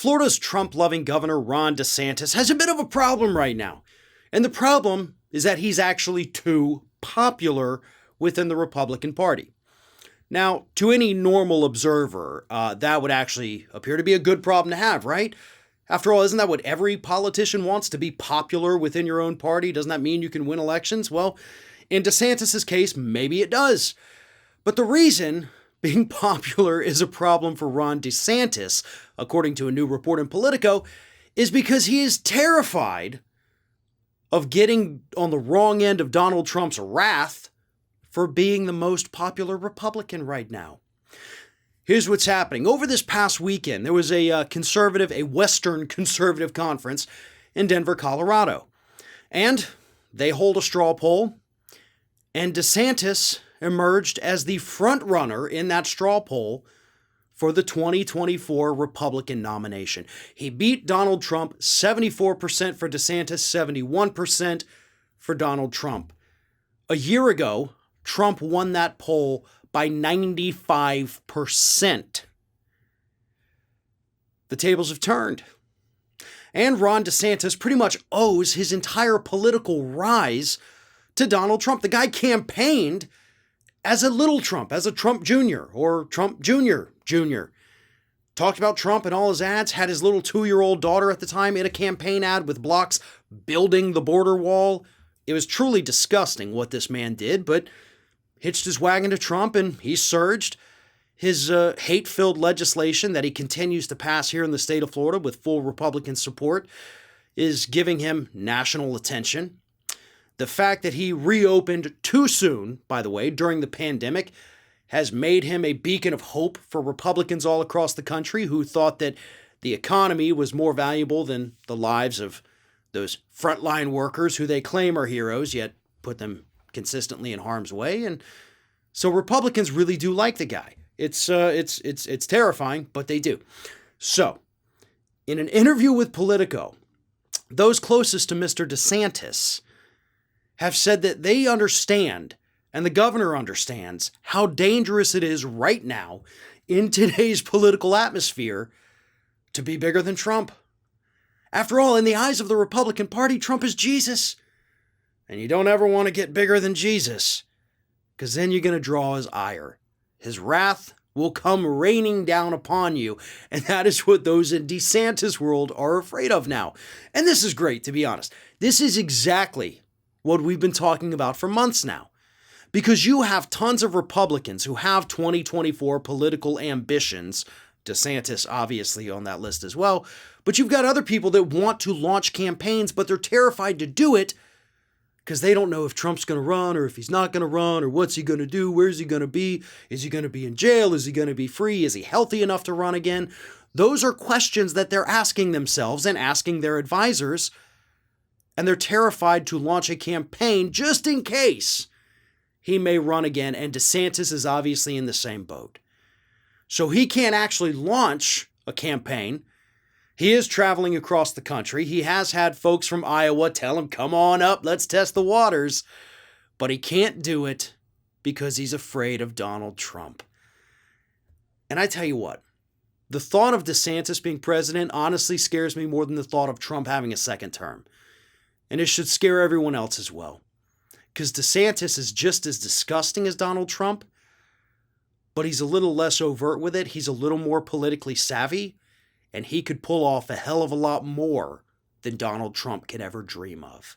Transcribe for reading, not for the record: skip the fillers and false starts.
Florida's Trump-loving Governor Ron DeSantis has a bit of a problem right now. And the problem is that he's actually too popular within the Republican Party. Now, to any normal observer, that would actually appear to be a good problem to have, right? After all, isn't that what every politician wants, to be popular within your own party? Doesn't that mean you can win elections? Well, in DeSantis' case, maybe it does. But the reason being popular is a problem for Ron DeSantis, according to a new report in Politico, is because he is terrified of getting on the wrong end of Donald Trump's wrath for being the most popular Republican right now. Here's what's happening. Over this past weekend, there was a Western conservative conference in Denver, Colorado. And they hold a straw poll, and DeSantis emerged as the front runner in that straw poll for the 2024 Republican nomination. He beat Donald Trump 74% for DeSantis, 71% for Donald Trump. A year ago, Trump won that poll by 95%. The tables have turned. And Ron DeSantis pretty much owes his entire political rise to Donald Trump. The guy campaigned as a little Trump, as a Trump Jr. or Trump Jr. Talked about Trump in all his ads, had his little 2-year-old daughter at the time in a campaign ad with blocks building the border wall. It was truly disgusting what this man did, but hitched his wagon to Trump and he surged. His hate-filled legislation that he continues to pass here in the state of Florida with full Republican support is giving him national attention. The fact that he reopened too soon, by the way, during the pandemic, has made him a beacon of hope for Republicans all across the country who thought that the economy was more valuable than the lives of those frontline workers who they claim are heroes, yet put them consistently in harm's way. And so Republicans really do like the guy. It's terrifying, but they do. So, in an interview with Politico, those closest to Mr. DeSantis have said that they understand, and the governor understands, how dangerous it is right now in today's political atmosphere to be bigger than Trump. After all, in the eyes of the Republican Party, Trump is Jesus. And you don't ever want to get bigger than Jesus, because then you're going to draw his ire. His wrath will come raining down upon you, and that is what those in DeSantis' world are afraid of now. And this is great, to be honest. This is exactly what we've been talking about for months now, because you have tons of Republicans who have 2024 political ambitions, DeSantis obviously on that list as well, but you've got other people that want to launch campaigns, but they're terrified to do it because they don't know if Trump's going to run or if he's not going to run or what's he going to do, where's he going to be, is he going to be in jail, is he going to be free, is he healthy enough to run again? Those are questions that they're asking themselves and asking their advisors, and they're terrified to launch a campaign just in case he may run again, and DeSantis is obviously in the same boat. So he can't actually launch a campaign. He is traveling across the country. He has had folks from Iowa tell him, come on up, let's test the waters. But he can't do it because he's afraid of Donald Trump. And I tell you what, the thought of DeSantis being president honestly scares me more than the thought of Trump having a second term. And it should scare everyone else as well. Because DeSantis is just as disgusting as Donald Trump, but he's a little less overt with it. He's a little more politically savvy, and he could pull off a hell of a lot more than Donald Trump could ever dream of.